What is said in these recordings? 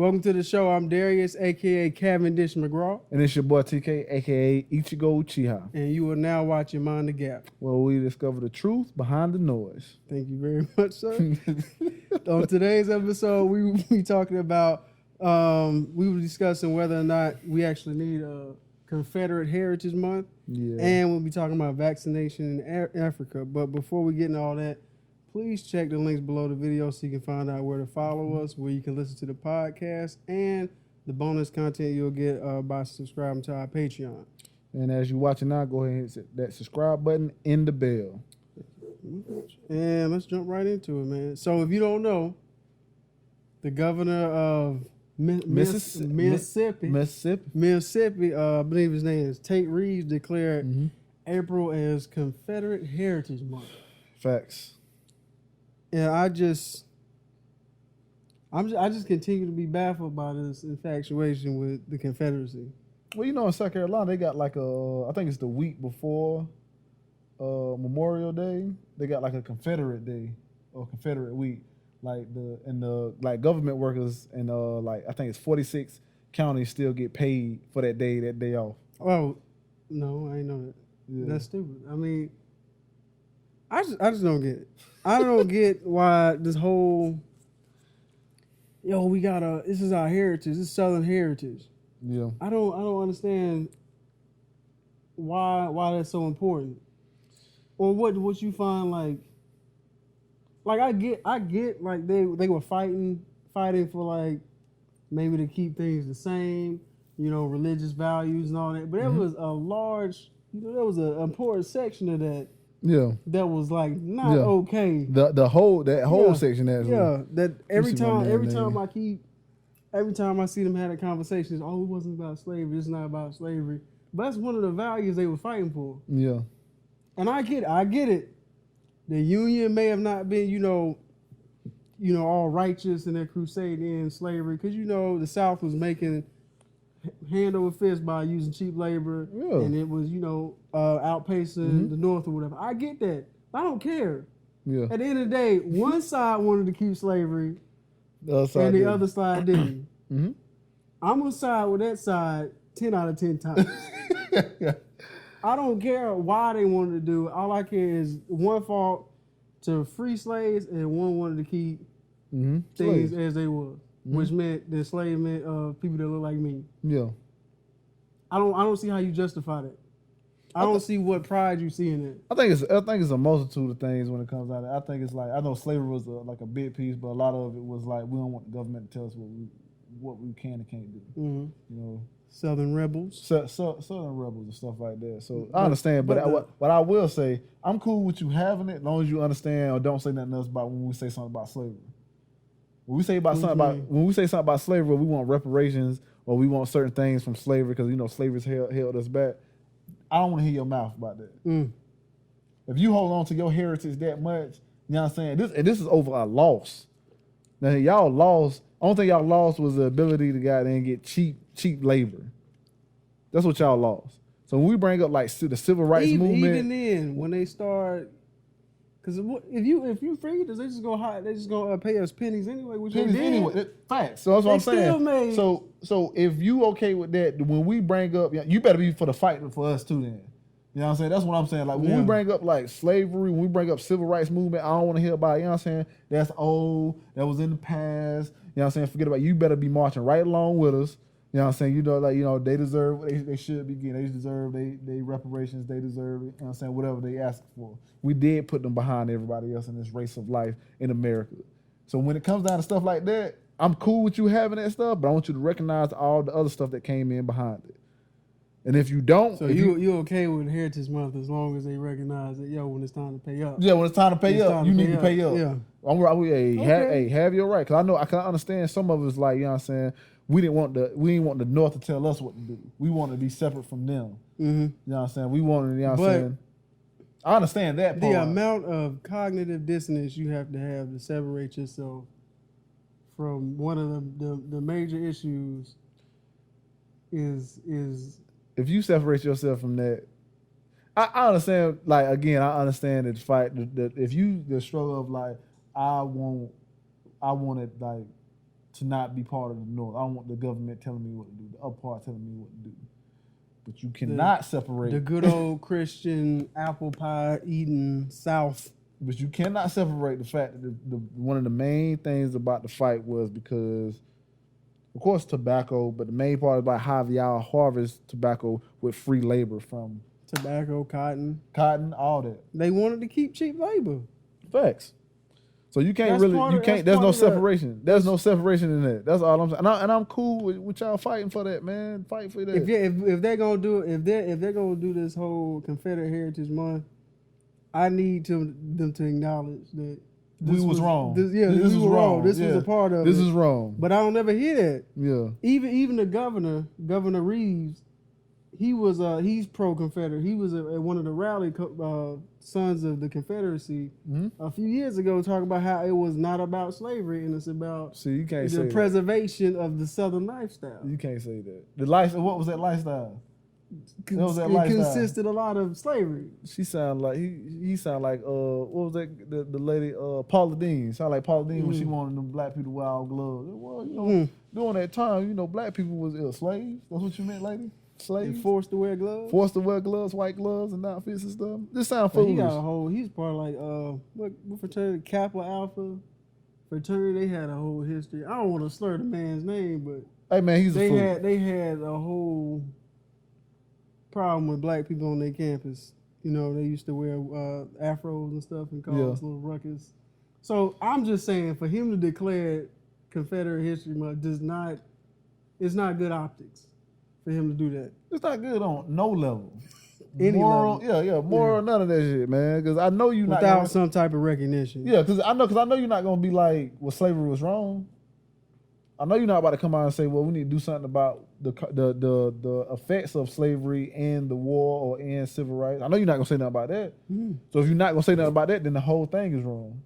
Welcome to the show. I'm Darius, a.k.a. Cavendish McGraw. And it's your boy TK, a.k.a. Ichigo Uchiha. And you are now watching Mind the Gap. Where we discover the truth behind the noise. Thank you very much, sir. On today's episode, we will be talking about, we were discussing whether or not we actually need a Confederate Heritage Month. Yeah. And we'll be talking about vaccination in Africa. But before we get into all that, please check the links below the video so you can find out where to follow us, where you can listen to the podcast, and the bonus content you'll get by subscribing to our Patreon. And as you're watching now, go ahead and hit that subscribe button and the bell. And let's jump right into it, man. So if you don't know, the governor of Mississippi, I believe his name is Tate Reeves, declared April as Confederate Heritage Month. Facts. And I just continue to be baffled by this infatuation with the Confederacy. Well, you know, in South Carolina, they got like I think it's the week before Memorial Day, they got like a Confederate Day or Confederate Week. Like the government workers and I think it's 46 counties still get paid for that day off. Oh, no, I ain't know that. Yeah. That's stupid. I mean, I just don't get it. I don't get why this whole this is our heritage, this is Southern heritage. Yeah. I don't understand why that's so important. Or what you find like I get like they were fighting for like maybe to keep things the same, religious values and all that. But there was a large, there was an important section of that. Yeah, that was like not okay. The whole section that that every time I see them have a conversation, it wasn't about slavery. It's not about slavery. But that's one of the values they were fighting for. Yeah, and I get it. The Union may have not been all righteous in their crusade in slavery because the South was making hand over fist by using cheap labor, and it was outpacing the North or whatever. I get that. I don't care. Yeah. At the end of the day, one side wanted to keep slavery, and the other side didn't. Mm-hmm. I'm gonna side with that side 10 out of 10 times. I don't care why they wanted to do it. All I care is one fought to free slaves and one wanted to keep things as they were. Which meant the enslavement of people that look like me. Yeah. I don't see how you justify that. I don't see what pride you see in it. I think it's a multitude of things when it comes out of it. I think it's like, I know slavery was like a big piece, but a lot of it was like we don't want the government to tell us what we can and can't do. Mm-hmm. Southern rebels. Southern rebels and stuff like that. So I understand, but what I will say, I'm cool with you having it as long as you understand or don't say nothing else about when we say something about slavery. When we say something about slavery, we want reparations or we want certain things from slavery because slavery's held us back. I don't want to hear your mouth about that. If you hold on to your heritage that much, you know what I'm saying? This is over a loss. Now y'all lost. Only thing y'all lost was the ability to go out there and get cheap labor. That's what y'all lost. So when we bring up like the civil rights movement, even then when they start. Because if you freed us, they just gonna pay us pennies anyway. Facts. So that's what I'm saying. So if you okay with that, when we bring up, you better be for the fight for us too. Then, you know what I'm saying? That's what I'm saying. Like when we bring up like slavery, when we bring up civil rights movement, I don't want to hear about it. You know what I'm saying? That's old. That was in the past. You know what I'm saying? Forget about it. You better be marching right along with us. You know what I'm saying? They deserve what they should be getting. They deserve they reparations. They deserve, you know what I'm saying, whatever they ask for. We did put them behind everybody else in this race of life in America. So when it comes down to stuff like that, I'm cool with you having that stuff, but I want you to recognize all the other stuff that came in behind it. And if you don't... So you okay with Heritage Month as long as they recognize that, when it's time to pay up. Yeah, when it's time to pay up, you need to pay up. Yeah. Have your right. Because I can understand some of us like, you know what I'm saying, we didn't want the North to tell us what to do. We wanted to be separate from them. Mm-hmm. You know what I'm saying? We wanted, you know what I'm saying? I understand that part. The amount of cognitive dissonance you have to separate yourself from one of the major issues is if you separate yourself from that, I understand. Like again, I understand the fight. If you the struggle of like I wanted like to not be part of the North. I don't want the government telling me what to do, the upper part telling me what to do. But you cannot separate the good old Christian apple pie eating South. But you cannot separate the fact that one of the main things about the fight was because, of course, tobacco, but the main part about how y'all harvest tobacco with free labor from tobacco, cotton, all that. They wanted to keep cheap labor. Facts. So you can't there's no separation. There's no separation in that. That's all I'm saying. And I'm cool with y'all fighting for that, man. Fight for that. If they're gonna do if they're gonna do this whole Confederate Heritage Month, I need them to acknowledge that we was wrong. This was wrong. This was a part of it. This is wrong. But I don't ever hear that. Yeah. Even the Governor Reeves, he's pro-Confederate. He was one of the rally sons of the Confederacy a few years ago, talking about how it was not about slavery and it's about you can't say preservation of the Southern lifestyle. You can't say that. What was that lifestyle? It consisted a lot of slavery. She sound like he sound like what was that the lady Paula Deen. Sound like Paula Deen when she wanted them black people to wear all gloves. Well, during that time, black people was slaves. That's what you meant, lady? Slaves. Forced to wear gloves. Forced to wear gloves, white gloves and outfits and stuff. This sound foolish. He's part of like what fraternity? Kappa Alpha fraternity. They had a whole history. I don't want to slur the man's name, but hey man, he's a fool. They had a whole problem with black people on their campus. They used to wear afros and stuff and cause little ruckus. So I'm just saying, for him to declare Confederate History Month it's not good optics for him to do that. It's not good on no level. Any moral, level. Moral, none of that shit, man. Because I know you're not without some type of recognition. Yeah, because I know you're not gonna be like, well, slavery was wrong. I know you're not about to come out and say, well, we need to do something about the effects of slavery and the war or and civil rights. I know you're not gonna say nothing about that. So if you're not gonna say nothing about that, then the whole thing is wrong.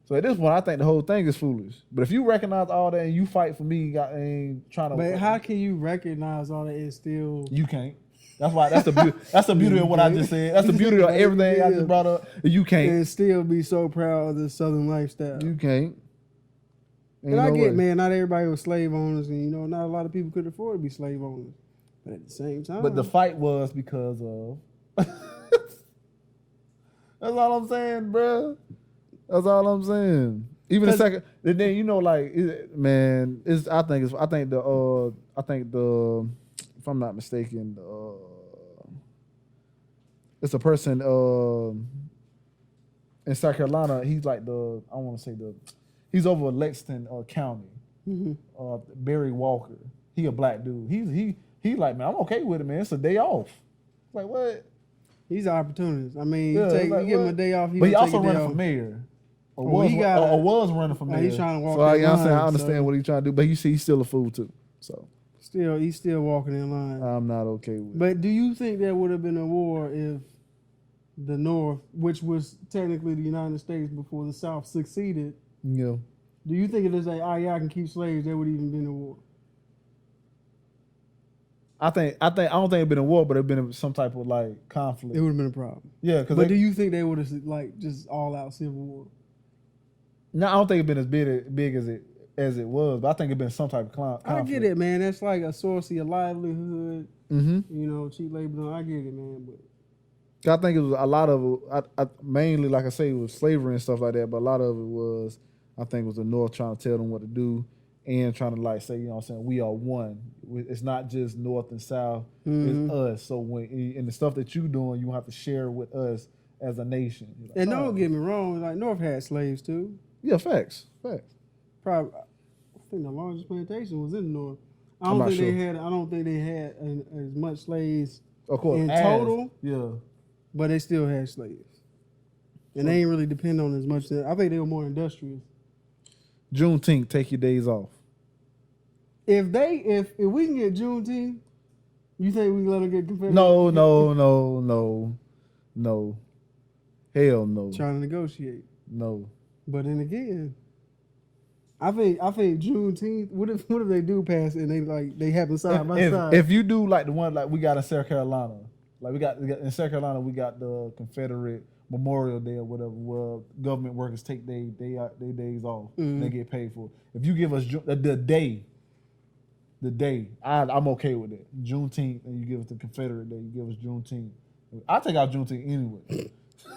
So at this point, I think the whole thing is foolish. But if you recognize all that and you fight for me, and trying to. But how can you recognize all that and still? You can't. That's why. That's the beauty of what I just said. That's the beauty of everything I just brought up. You can't. And still be so proud of the Southern lifestyle. You can't. And I get, man, not everybody was slave owners, and not a lot of people could afford to be slave owners. But at the same time. But the fight was because of. That's all I'm saying, bro. That's all I'm saying. Even the second, and then I think the if I'm not mistaken, it's a person in South Carolina. He's like he's over Lexington County. Barry Walker. He a black dude. He like, man, I'm okay with it, man. It's a day off. Like what? He's an opportunist. I mean, you give him a day off. But he also running for mayor. Or was running for mayor. He's trying to walk. So I understand what he's trying to do, but he's still a fool too. So he's still walking in line. I'm not okay with it. But do you think there would have been a war if the North, which was technically the United States before the South succeeded? Yeah. Do you think if it's like, I can keep slaves, there would even been a war? I don't think it'd been a war, but it'd been some type of like conflict. It would have been a problem. Yeah, but do you think they would have like just all out civil war? No, I don't think it's been as big as it was, but I think it's been some type of conflict. I get it, man. That's like a source of your livelihood. Cheap labor. I get it, man. But I think it was a lot of it. Mainly, like I say, it was slavery and stuff like that. But a lot of it was, I think, it was the North trying to tell them what to do and trying to like say, what I'm saying, we are one. It's not just North and South. It's us. So and the stuff that you doing, you have to share with us as a nation. Like, and don't get me wrong, like North had slaves too. Yeah, facts. Probably, I think the largest plantation was in the North. I don't think they had as much slaves in total. Yeah, but they still had slaves, and they ain't really depend on as much. I think they were more industrious. Juneteenth, take your days off. If we can get Juneteenth, you think we can let them get Confederate? No. Hell no. Trying to negotiate. No. But then again, I think Juneteenth. What if they do pass it and they happen side by side? If you do like the one like we got in South Carolina, Like we got in South Carolina, we got the Confederate Memorial Day or whatever, where government workers take their days off and they get paid for it. If you give us the day, I'm okay with it. Juneteenth, and you give us the Confederate Day, you give us Juneteenth. I take out Juneteenth anyway.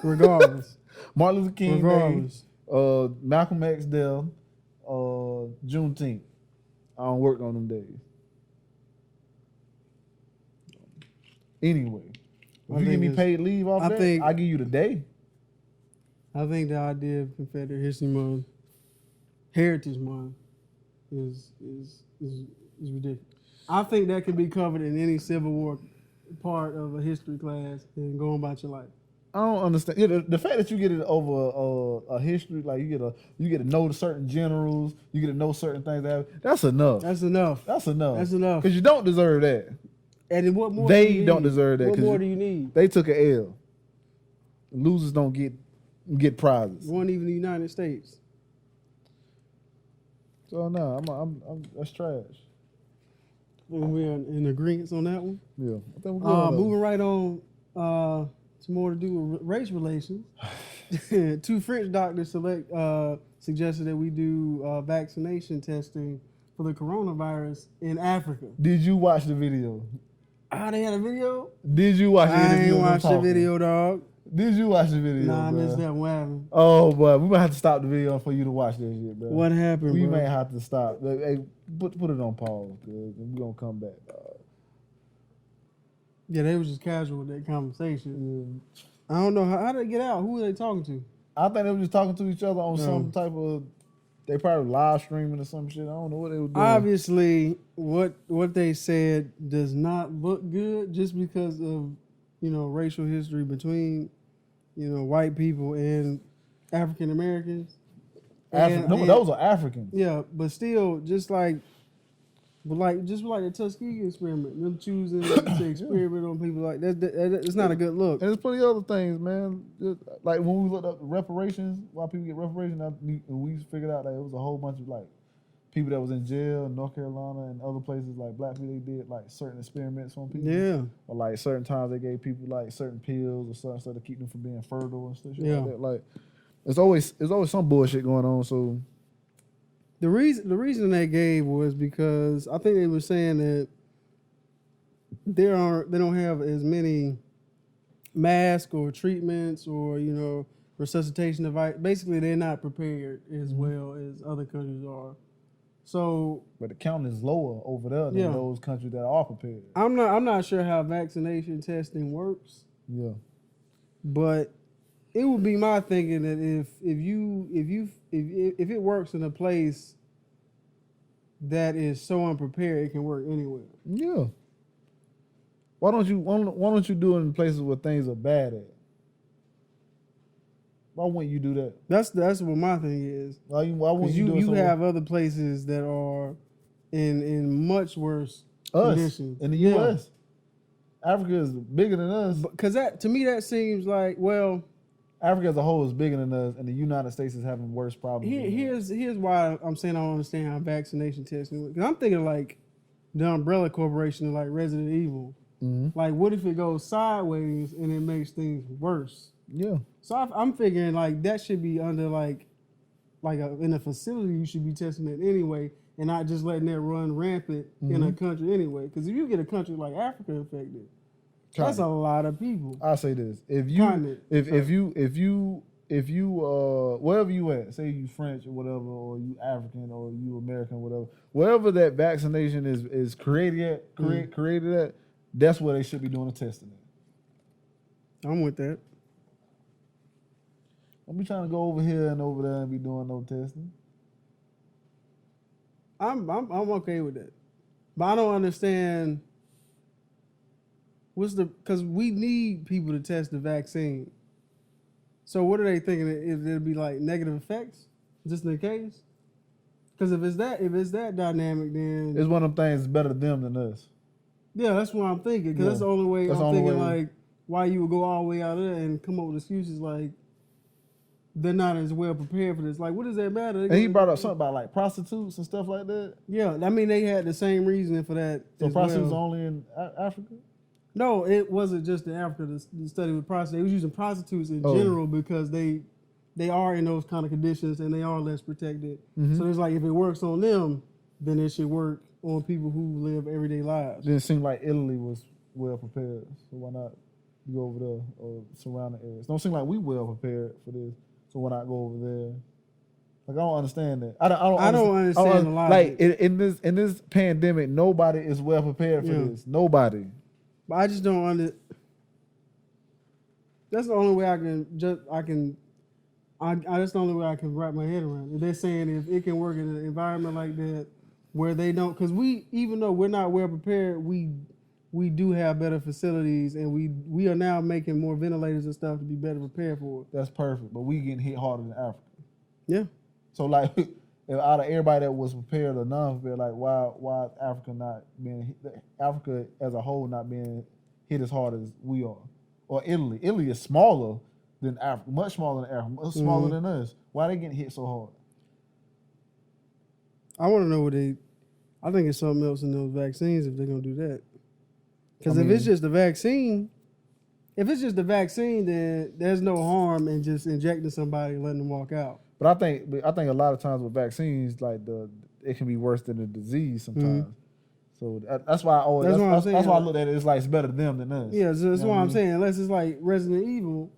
Regardless. Martin Luther King Day, Malcolm X Day, Juneteenth. I don't work on them days. Anyway, if you give me paid leave off that, I give you the day. I think the idea of Confederate History Month, Heritage Month, is ridiculous. I think that can be covered in any Civil War part of a history class and go on about your life. I don't understand. Yeah, the fact that you get it over a history, like you get to know certain generals, you get to know certain things. That's enough. That's enough. That's enough. That's enough. Because you don't deserve that. And what more? They don't deserve that. What more do you need? They took an L. Losers don't get prizes. One even the United States. So no, I'm that's trash. And we're in agreement on that one. Yeah, I think we're good. Moving right on. Some more to do with race relations. 2 French doctors suggested that we do vaccination testing for the coronavirus in Africa. Did you watch the video? They had a video? Did you watch the video? I ain't watched the video, dog. Did you watch the video? Nah, I missed that one. Oh, boy, we might have to stop the video for you to watch that shit, bro. What happened, we bro? may have to stop. Hey, put it on pause, cause we're gonna come back, dog. Yeah, they was just casual with that conversation. Yeah. I don't know how did they get out. Who were they talking to? I think they were just talking to each other on some type of. They probably live streaming or some shit. I don't know what they were doing. Obviously, what they said does not look good, just because of racial history between white people and African Americans. Those are Africans. Yeah, but still, just like the Tuskegee experiment, them choosing to experiment on people like that, it's not a good look. And there's plenty of other things, man. Just, like when we looked up reparations, why people get reparations, and we figured out that it was a whole bunch of like people that was in jail in North Carolina and other places, like black people, they did like certain experiments on people. Yeah. Or like certain times they gave people like certain pills or certain stuff to keep them from being fertile and stuff like that. Like there's always some bullshit going on. So the reason they gave was because I think they were saying that they don't have as many masks or treatments or resuscitation device. Basically, they're not prepared as well as other countries are. So, but the count is lower over there than those countries that are prepared. I'm not sure how vaccination testing works. Yeah, but it would be my thinking that if it works in a place that is so unprepared, it can work anywhere. Yeah. Why don't you do it in places where things are bad at? Why wouldn't you do that? That's what my thing is. Why wouldn't you do it? You have other places that are in much worse conditions. In the U.S. Africa is bigger than us. Because to me that seems like, well, Africa as a whole is bigger than us, and the United States is having worse problems. Here's why I'm saying I don't understand how vaccination testing works. Because I'm thinking like the Umbrella Corporation, like Resident Evil. Mm-hmm. Like, what if it goes sideways and it makes things worse? Yeah. So I'm figuring like that should be under like in a facility you should be testing it anyway, and not just letting that run rampant in a country anyway. Because if you get a country like Africa infected, that's a lot of people. I'll say this: if you wherever you at, say you French or whatever, or you African or you American, whatever, wherever that vaccination is created at, that's where they should be doing the testing at. I'm with that. Don't be trying to go over here and over there and be doing no testing. I'm okay with that, but I don't understand. Because we need people to test the vaccine. So what are they thinking? If it'll be like negative effects, just in case? Because if it's that dynamic, then it's one of them things better them than us. Yeah, that's what I'm thinking. Because that's the only way I'm thinking like why you would go all the way out there and come up with excuses like they're not as well prepared for this. Like, what does that matter? And he brought up something about like prostitutes and stuff like that. Yeah, I mean they had the same reasoning for that. So prostitutes only in Africa? No, it wasn't just in Africa. The study with prostitutes. They was using prostitutes in general because they are in those kind of conditions and they are less protected. Mm-hmm. So it's like if it works on them, then it should work on people who live everyday lives. Didn't seem like Italy was well prepared, so why not go over there or surrounding areas? Don't seem like we well prepared for this, so why not go over there? Like I don't understand that. I don't understand the logic. Like in this pandemic, nobody is well prepared for this. Nobody. But I just don't understand. That's the only way that's the only way I can wrap my head around it. They're saying if it can work in an environment like that where they don't, because even though we're not well prepared, we do have better facilities and we are now making more ventilators and stuff to be better prepared for it. That's perfect, but we getting hit harder than Africa. Yeah. So like, if out of everybody that was prepared or non-prepared, like why Africa as a whole not being hit as hard as we are, or Italy? Italy is smaller than Africa, much smaller than Africa, much smaller than us. Why they getting hit so hard? I want to know I think it's something else in those vaccines if they're gonna do that. Because if it's just the vaccine, then there's no harm in just injecting somebody and letting them walk out. But I think a lot of times with vaccines, like it can be worse than the disease sometimes. So that's why I look at it. It's like it's better them than us. Yeah, so that's what I'm saying. Unless it's like Resident Evil,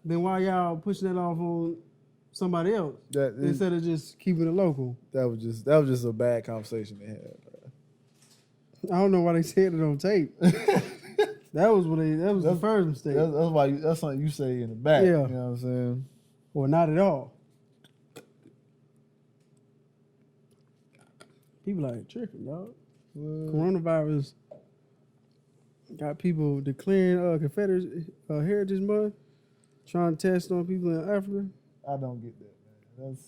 then why y'all pushing that off on somebody else instead of just keeping it local? That was just a bad conversation to have. I don't know why they said it on tape. That was the first mistake. That's something you say in the back. Yeah. You know what I'm saying? Or not at all. People out here tripping, dog. Coronavirus got people declaring Confederate Heritage Month, trying to test on people in Africa. I don't get that, man.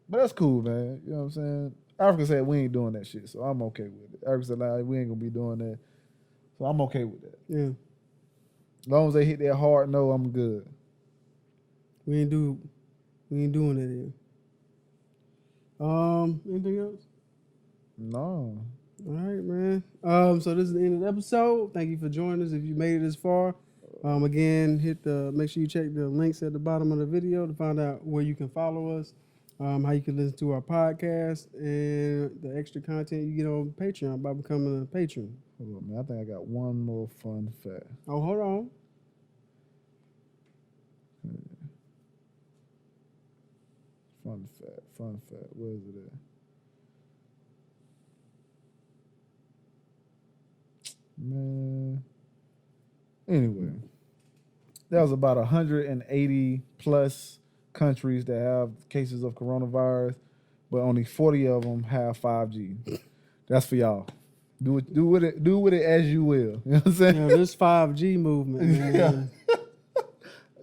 That's cool, man. You know what I'm saying? Africa said we ain't doing that shit, so I'm okay with it. Africa said like, we ain't gonna be doing that, so I'm okay with that. Yeah. As long as they hit that hard no, I'm good. We ain't doing that here. Anything else? No. All right, man. So this is the end of the episode. Thank you for joining us. If you made it this far, again, make sure you check the links at the bottom of the video to find out where you can follow us, how you can listen to our podcast, and the extra content you get on Patreon by becoming a patron. Hold on, man. I think I got one more fun fact. Oh, hold on. Fun fact. Where is it at? Man. Anyway, there was about 180 plus countries that have cases of coronavirus, but only 40 of them have 5G. That's for y'all. Do with it as you will. You know what I'm saying? Yeah, this 5G movement, man. Yeah.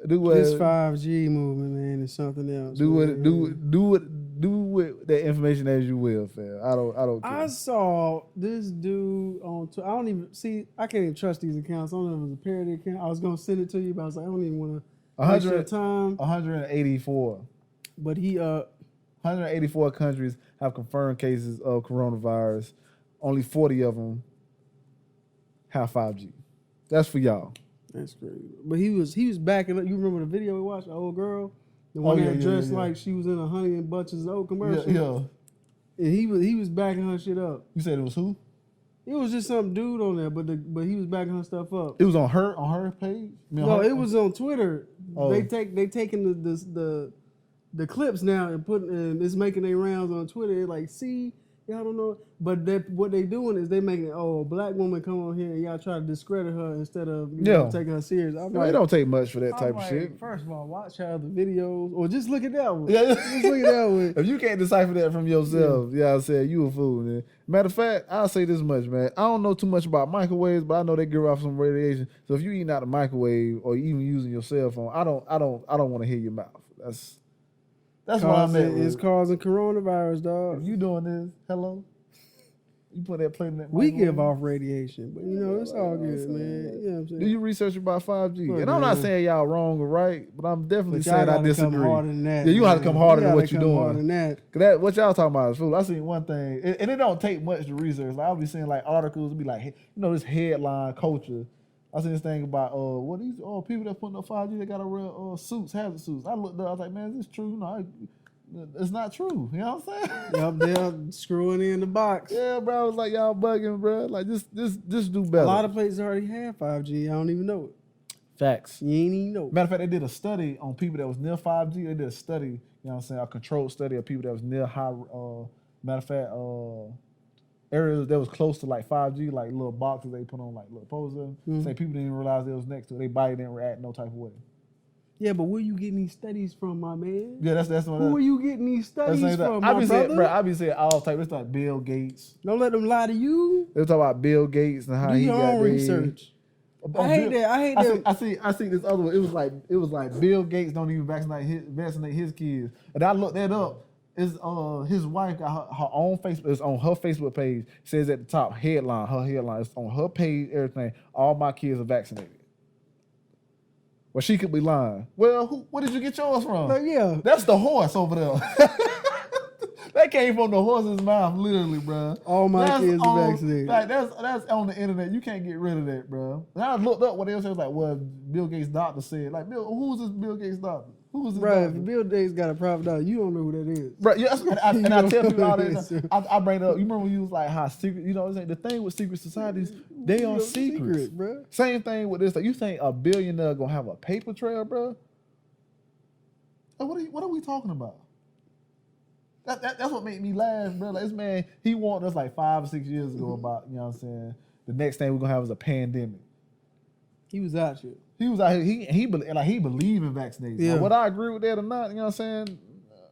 This 5G movement, man, is something else. Do with that information as you will, fam. I don't care. I saw this dude on Twitter. I can't even trust these accounts. I don't know if it was a parody account. I was gonna send it to you, but I was like, I don't even want to waste your time. 184. But 184 countries have confirmed cases of coronavirus. Only 40 of them have 5G. That's for y'all. That's crazy. But he was backing up. You remember the video we watched, the old girl? The one that dressed like she was in a Honey and Bunches of Oat commercial? Yeah. And he was backing her shit up. You said it was who? It was just some dude on there, but he was backing her stuff up. It was on her page? It was on Twitter. Oh. They taking the clips now and it's making their rounds on Twitter. They're like, see, y'all don't know. But what they doing is they making a black woman come on here and y'all try to discredit her instead of taking her serious. It don't take much for that type of shit. First of all, watch her other videos or just look at that one. Yeah. Just look at that one. If you can't decipher that from yourself, I said you a fool, man. Matter of fact, I'll say this much, man. I don't know too much about microwaves, but I know they give off some radiation. So if you eating out a microwave or even using your cell phone, I don't want to hear your mouth. That's what I meant. It's causing coronavirus, dog. If you doing this, hello? You put that plate in that We give off radiation, but it's all good, man. You know what I'm saying? Do you research about 5G? And I'm not saying y'all wrong or right, but I'm definitely saying I disagree. You have to come harder than what you're doing. Cause what y'all talking about is fool. I seen one thing, and it don't take much to research. Like I'll be seeing like articles, be like, this headline culture. I seen this thing about what these people that putting up 5G, they got to wear hazard suits. I looked up, I was like, man, is this true? No, it's not true. You know what I'm saying? Up there screwing in the box. Yeah, bro. I was like, y'all bugging, bro. Like, just do better. A lot of places already have 5G. I don't even know it. Facts. You ain't even know it. Matter of fact, they did a study on people that was near 5G. They did a study, you know what I'm saying, a controlled study of people that was near high, matter of fact, areas that was close to like 5G, like little boxes they put on like little posters. Say people didn't even realize they was next to it. Their body didn't react no type of way. Yeah, but where you getting these studies from, my man? Yeah, that's what. Who are you getting these studies from, I be saying all type. It's like Bill Gates. Don't let them lie to you. They talk about Bill Gates and how Do he your got own research. I hate that. I see this other one. It was like Bill Gates don't even vaccinate his kids. And I looked that up. It's his wife got her own Facebook. It's on her Facebook page. It says at the top headline. Her headline. It's on her page. Everything. All my kids are vaccinated. Well, she could be lying. Well, where did you get yours from? But yeah, that's the horse over there. That came from the horse's mouth, literally, bro. All my kids are vaccinated. Like that's on the internet. You can't get rid of that, bro. And I looked up what else. It was like, well, Bill Gates' doctor said. Like, who's this Bill Gates' doctor? Who's this bro, doctor? If Bill Gates got a private doctor, you don't know who that is. Right, yes, and I tell people all that. I bring it up. You remember when you was like, how secret, you know what I'm saying? The thing with secret societies, they are secrets. Bro. Same thing with this. Like, you think a billionaire gonna have a paper trail, bro? Like, what are we talking about? That's what made me laugh, bro. Like, this man, he warned us like 5 or 6 years ago about, you know what I'm saying, the next thing we're gonna have is a pandemic. He was out here. He was out here. He believed in vaccinations. Yeah. Now, whether I agree with that or not, you know what I'm saying,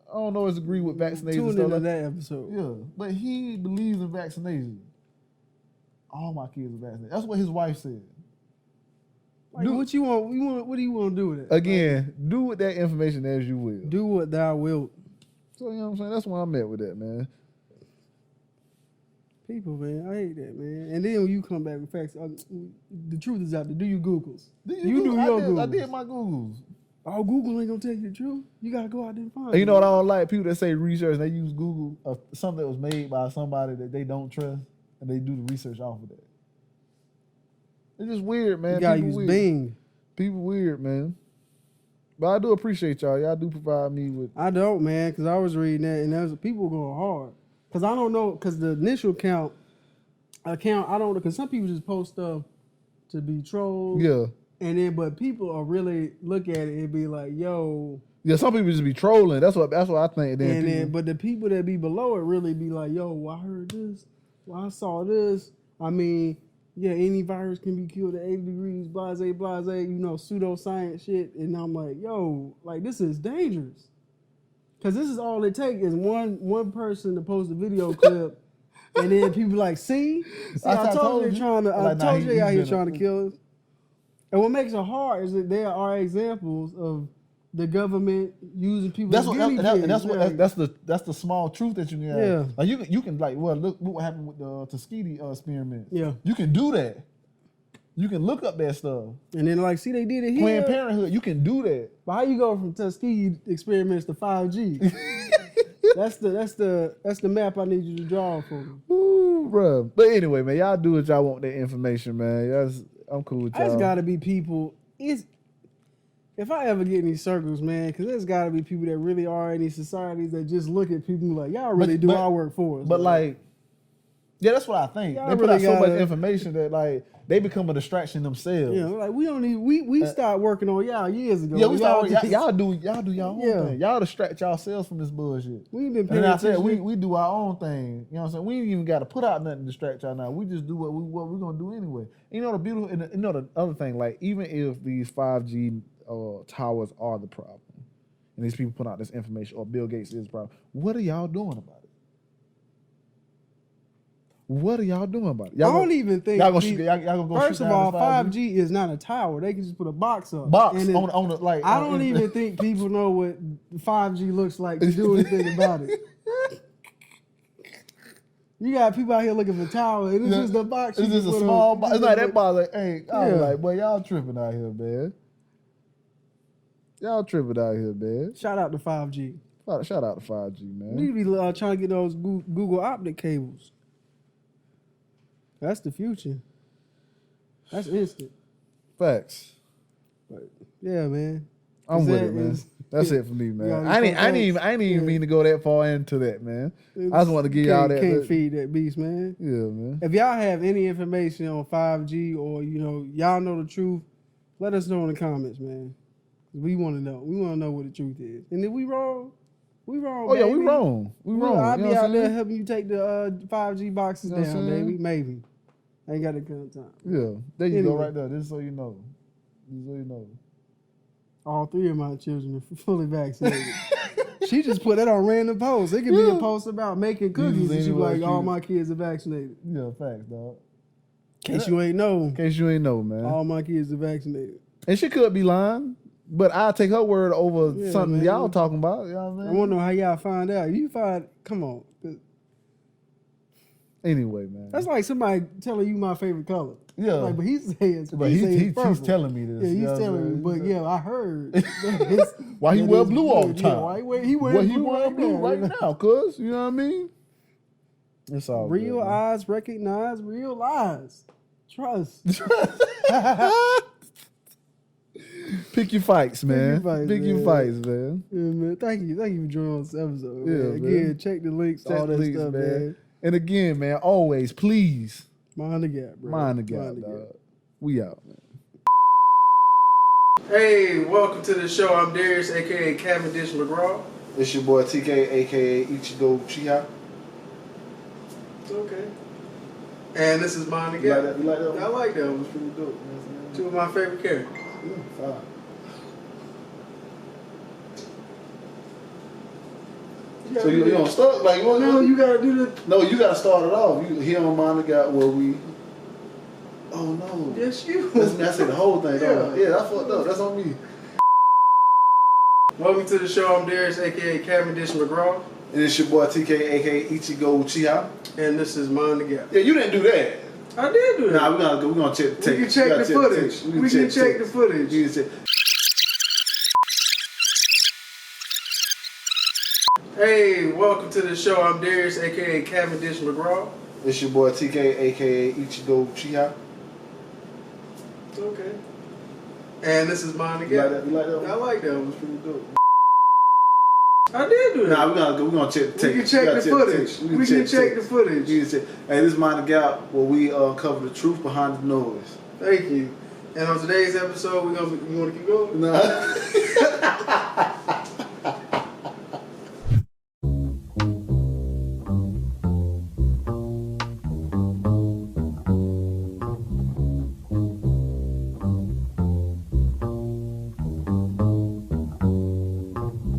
I don't always agree with vaccinations. Tune into that episode. Yeah, but he believes in vaccinations. All my kids are vaccinated. That's what his wife said. Like, what you want? What do you want to do with it? Again, do with that information as you will. Do what thou wilt. So, you know what I'm saying? That's why I'm at with that, man. People, man, I hate that, man. And then when you come back with facts, the truth is out there. Do your Googles. You do your Googles. I did my Googles. Oh, Google ain't gonna tell you the truth. You gotta go out there and find it. You know what I don't like? People that say research, they use Google, something that was made by somebody that they don't trust, and they do the research off of that. It's just weird, man. You gotta use Bing. People weird, man. But I do appreciate y'all. Y'all do provide me with. I don't, man, because I was reading that, and there's people going hard. Because I don't know, because the initial account, I don't know, because some people just post stuff to be trolls. Yeah. And then, but people are really look at it and be like, yo. Yeah, some people just be trolling. That's what I think. But the people that be below it really be like, yo, I heard this. Well, I saw this. I mean, yeah, any virus can be killed at 80 degrees, blase, pseudoscience shit. And I'm like, yo, like, this is dangerous. Because this is all it takes is one person to post a video clip, and then people like, see I told you they out here trying to kill us. And what makes it hard is that there are examples of the government using people. That's the small truth that you can. Yeah. Like you can like, well, look what happened with the Tuskegee experiment. Yeah. You can do that. You can look up that stuff. And then like, see, they did it here. Planned Parenthood, you can do that. But how you go from Tuskegee experiments to 5G? That's the map I need you to draw for me. Ooh, bro. But anyway, man, y'all do what y'all want that information, man. I'm cool with y'all. There's got to be people. If I ever get in these circles, man, because there's got to be people that really are in these societies that just look at people like, y'all really do our work for us. But like, yeah, that's what I think. They put out so much information that like they become a distraction themselves. Yeah, like we don't need. We started working on y'all years ago. Yeah, y'all do your own thing. Y'all distract yourselves from this bullshit. We ain't been paying attention. And I said we do our own thing. You know what I'm saying? We ain't even got to put out nothing to distract y'all now. We just do what we're gonna do anyway. You know the beautiful, and you know the other thing, like even if these 5G towers are the problem, and these people put out this information, or Bill Gates is the problem, what are y'all doing about it? What are y'all doing about it? I don't even think. Y'all gonna go first of all, 5G is not a tower. They can just put a box up. On the like. I don't even think people know what 5G looks like to do anything about it. You got people out here looking for tower, and it's just the box. It's just a small box. It's like that box. Like, hey, I was like, boy, y'all tripping out here, man. Y'all tripping out here, man. Shout out to 5G. Shout out to 5G, man. We need to be trying to get those Google optic cables. That's the future. That's instant. Facts. But yeah, man. I'm with it, man. That's it for me, man. I didn't even mean to go that far into that, man. I just want to give y'all that. Can't feed that beast, man. Yeah, man. If y'all have any information on 5G or y'all know the truth, let us know in the comments, man. We want to know. We want to know what the truth is. And if we wrong, we wrong. Oh, baby. Yeah, we wrong. We wrong. I'll be out there helping you take the 5G boxes down, baby. Maybe. I ain't got the kind of time. Yeah, there you go, right there. Just so you know. Just so you know. All 3 of my children are fully vaccinated. She just put that on random posts. It could be a post about making cookies, and she like, all my kids are vaccinated. Yeah, facts, dog. In case you ain't know, man. All my kids are vaccinated. And she could be lying, but I'll take her word over something man. Y'all talking about. You know what I mean? I want to know how y'all find out. Come on. Anyway, man. That's like somebody telling you my favorite color. Yeah. Like, but he's saying, he's telling me this. Yeah, he's telling me. But yeah, I heard. Why he wear blue all the time? Yeah, why he wear blue right now, cuz. You know what I mean? It's all real good, eyes recognize real lies. Trust. Pick your fights, man. Pick your fights, man. Yeah, man. Thank you for joining this episode. Yeah, man. Again, check the links, all that stuff, man. And again, man, always, please. Mind the gap, bro. Mind the gap, dog. We out, man. Hey, welcome to the show. I'm Darius, a.k.a. Cavendish McGraw. It's your boy TK, a.k.a. Ichigo Chiha. Okay. And this is Mind the Gap. You like that one? I like that one. It was pretty dope. 2 of my favorite characters. Yeah, fine. So you don't start like you gotta do the. No, you gotta start it off. You here on Mind the Gap where we. Oh no. Yes, you. I said the whole thing. Yeah, that's fucked up. That's on me. Welcome to the show. I'm Darius, aka Cavendish McGraw. And it's your boy TK, aka Ichigo Chiha. And this is Mind the Gap. Yeah, you didn't do that. I did do that. Nah, we're gonna check the tape. We can check the footage. We can check the footage. Hey, welcome to the show. I'm Darius, a.k.a. Cavendish McGraw. It's your boy TK, a.k.a. Ichigo Chiha. Okay. And this is Mind the Gap. You like that one? I like that one. It was pretty dope. I did do that. Nah, we're gonna check the tape. We can check the footage. We can check the footage. Hey, this is Mind the Gap where we cover the truth behind the noise. Thank you. And on today's episode, you want to keep going? Nah.